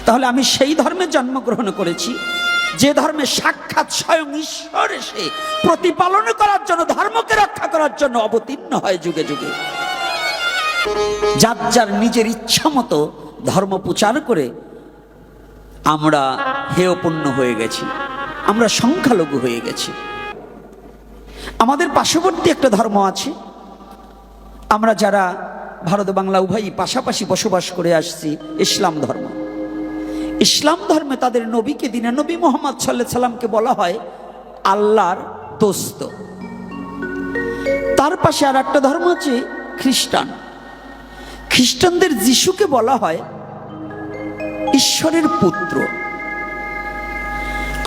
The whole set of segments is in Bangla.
তাহলে আমি সেই ধর্মে জন্মগ্রহণ করেছি যে ধর্মে সাক্ষাৎ স্বয়ং ঈশ্বর এসে প্রতিপালন করার জন্য, ধর্মকে রক্ষা করার জন্য অবতীর্ণ হয় যুগে যুগে। যার যার নিজের ইচ্ছা মতো ধর্ম প্রচার করে আমরা হেয়পূর্ণ হয়ে গেছি, আমরা সংখ্যালঘু হয়ে গেছি। আমাদের পার্শ্ববর্তী একটা ধর্ম আছে, আমরা যারা ভারত বাংলা উভয়ই পাশাপাশি বসবাস করে আসছি, ইসলাম ধর্ম। ইসলাম ধর্মে তাদের নবীকে, দিনে নবী মুহাম্মদ সাল্লাল্লাহু আলাইহি সাল্লামকে বলা হয় আল্লাহর দোস্ত। তার পাশে আর একটা ধর্ম আছে খ্রিস্টান। খ্রিস্টানদের যিশুকে বলা হয় ঈশ্বরের পুত্র,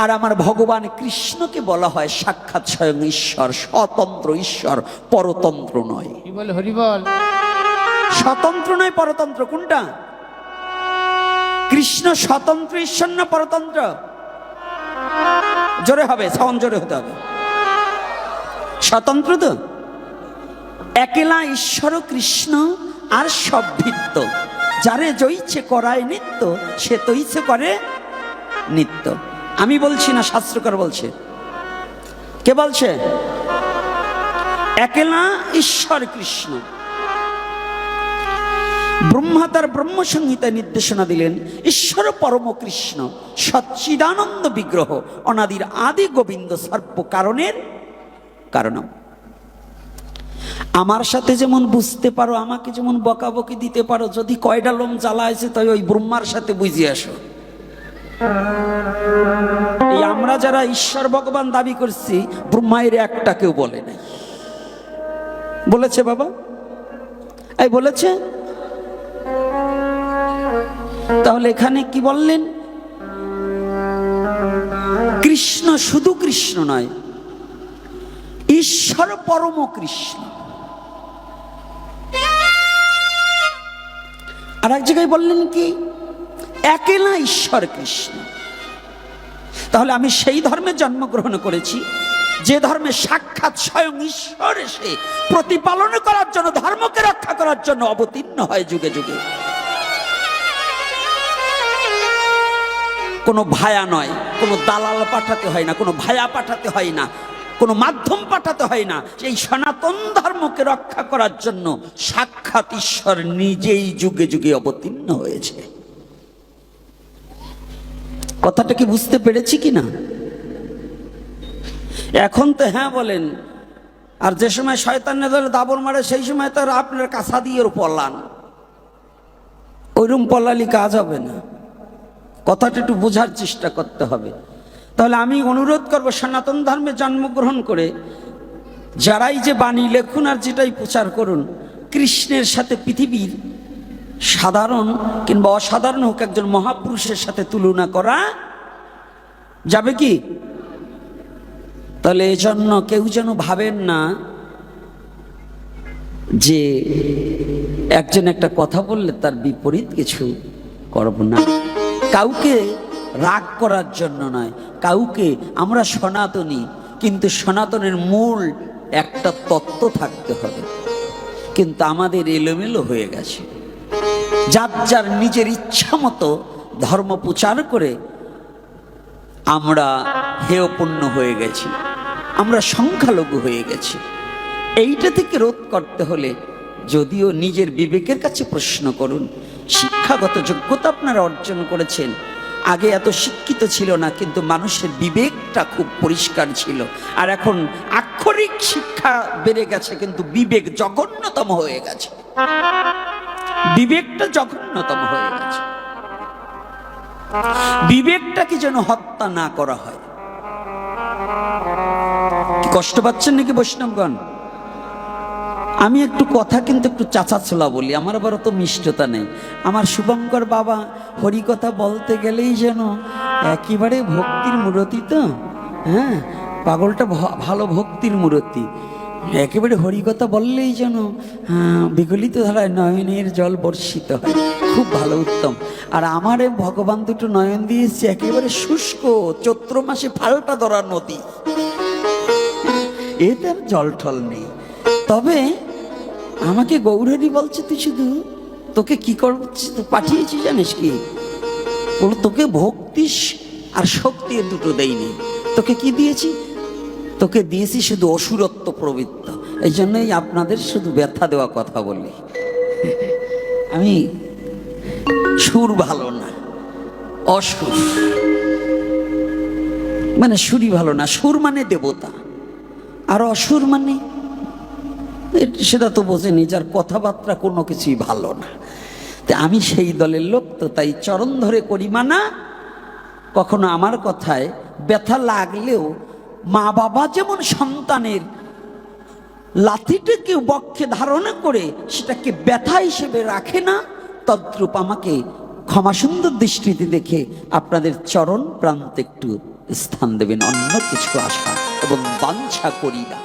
আর আমার ভগবান কৃষ্ণকে বলা হয় সাক্ষাৎ স্বয়ং ঈশ্বর, স্বতন্ত্র ঈশ্বর, পরতন্ত্র নয়। হরিবল। স্বতন্ত্র নয় পরতন্ত্র, কোনটা? কৃষ্ণ স্বতন্ত্র ঈশ্বর না পরতন্ত্র? জোরে হবে, সাউন্ড জোরে হতে হবে। স্বতন্ত্র তো, একলা ঈশ্বর কৃষ্ণ আর সব ভিত্ত। যারে জইছে করায় নিত্য, সে তৈছে করে নিত্য। আমি বলছি না, শাস্ত্রকার বলছে। কে বলছে? একলা ঈশ্বর কৃষ্ণ। ব্রহ্মা তার ব্রহ্মসংহিতায় নির্দেশনা দিলেন, ঈশ্বর পরম কৃষ্ণ সচ্চিদানন্দ বিগ্রহ, অনাদির আদি গোবিন্দ সর্ব কারণের কারণম। আমার সাথে যেমন বুঝতে পারো, আমাকে যেমন বকাবকি দিতে পারো, যদি কয়টা লোম জ্বালা আছে তাই ওই ব্রহ্মার সাথে বুঝে আসো। এই আমরা যারা ঈশ্বর ভগবান দাবি করছি, ব্রহ্মায়ের একটা কেউ বলে নাই। বলেছে বাবা? এই বলেছে? তাহলে এখানে কি বললেন? কৃষ্ণ শুধু কৃষ্ণ নয়, ঈশ্বর পরম কৃষ্ণ। আর এক জায়গায় বললেন কি? একলা ঈশ্বর কৃষ্ণ। তাহলে আমি সেই ধর্মে জন্মগ্রহণ করেছি যে ধর্মে সাক্ষাৎ স্বয়ং ঈশ্বর এসে প্রতিপালন করার জন্য, ধর্মকে রক্ষা করার জন্য অবতীর্ণ হয় যুগে যুগে। কোনো ভায়া নয়, কোনো দালাল পাঠাতে হয় না, কোনো ভায়া পাঠাতে হয় না, কোনো মাধ্যম পাঠাতে হয় না। এই সনাতন ধর্মকে রক্ষা করার জন্য সাক্ষাৎ ঈশ্বর নিজেই যুগে যুগে অবতীর্ণ হয়েছে। কথাটা কি বুঝতে পেরেছি কিনা? এখন তো হ্যাঁ বলেন, আর যে সময় শয়তানের দলে দাবর মারে সেই সময় তো আপনার কাছা দিয়ে পলান। ওইরকম পলালি কাজ হবে না। কথাটা একটু বোঝার চেষ্টা করতে হবে। তাহলে আমি অনুরোধ করব, সনাতন ধর্মে জন্মগ্রহণ করে যারাই যে বাণী লেখুন আর যেটাই প্রচার করুন, কৃষ্ণের সাথে পৃথিবীর সাধারণ কিংবা অসাধারণ হোক একজন মহাপুরুষের সাথে তুলনা করা যাবে কি? তাহলে এজন্য কেউ যেন ভাবেন না যে একজন একটা কথা বললে তার বিপরীত কিছু করব না। কাউকে রাগ করার জন্য নয়, কাউকে, আমরা সনাতনী, কিন্তু সনাতনের মূল একটা তত্ত্ব থাকতে হবে। কিন্তু আমাদের এলোমেলো হয়ে গেছে। যার যার নিজের ইচ্ছা মতো ধর্ম প্রচার করে আমরা হেয়পূর্ণ হয়ে গেছি, আমরা সংখ্যালঘু হয়ে গেছি। এইটা থেকে রোধ করতে হলে যদিও নিজের বিবেকের কাছে প্রশ্ন করুন। শিক্ষাগত যোগ্যতা আপনারা অর্জন করেছেন, আগে এত শিক্ষিত ছিল না, কিন্তু মানুষের বিবেকটা খুব পরিষ্কার ছিল। আর এখন আক্ষরিক শিক্ষা বেড়ে গেছে, কিন্তু বিবেক জঘন্যতম হয়ে গেছে। বিবেকটা জঘন্যতম হয়ে গেছে। বিবেকটাকে যেন হত্যা না করা হয়। কষ্ট পাচ্ছেন নাকি বৈষ্ণবগণ? আমি একটু কথা কিন্তু একটু চাচাছোলা বলি, আমার আবার তো মিষ্টতা নেই। আমার শুভঙ্কর বাবা হরিকথা বলতে গেলেই যেন একেবারে ভক্তির মূরতি। তো হ্যাঁ, পাগলটা ভালো ভক্তির মূরতি। একেবারে হরিকথা বললেই যেন বিগলিত ধারায় নয়নের জল বর্ষিত হয়। খুব ভালো, উত্তম। আর আমারে ভগবান দুটো নয়ন দিয়েছে একেবারে শুষ্ক, চৈত্র মাসে ফাল্টা ধরা নদী, এতে আর জল ঠল নেই। তবে আমাকে গৌরহরি বলছে, তুই শুধু, তোকে কি করছি পাঠিয়েছি জানিস কি? বলল তোকে ভক্তি আর শক্তি দুটো দেইনি, তোকে কি দিয়েছি? তোকে দিয়েছি শুধু অসুরত্ব প্রবৃত্ত। এই জন্যই আপনাদের শুধু ব্যথা দেওয়া কথা বলি। আমি সুর ভালো না, অসুর মানে সুরই ভালো না। সুর মানে দেবতা, আর অসুর মানে সেটা তো বোঝেনি, যার কথাবার্তা কোনো কিছুই ভালো না। আমি সেই দলের লোক, তো তাই চরণ ধরে করি মানা। কখনো আমার কথায় ব্যথা লাগলেও মা বাবা যেমন সন্তানের লাথিটাকে বক্ষে ধারণ করে সেটাকে ব্যথা হিসেবে রাখে না, তদ্রূপ আমাকে ক্ষমা সুন্দর দৃষ্টিতে দেখে আপনাদের চরণ প্রান্তে একটু স্থান দেবেন, অন্য কিছু আশা এবং বাঞ্ছা করি না।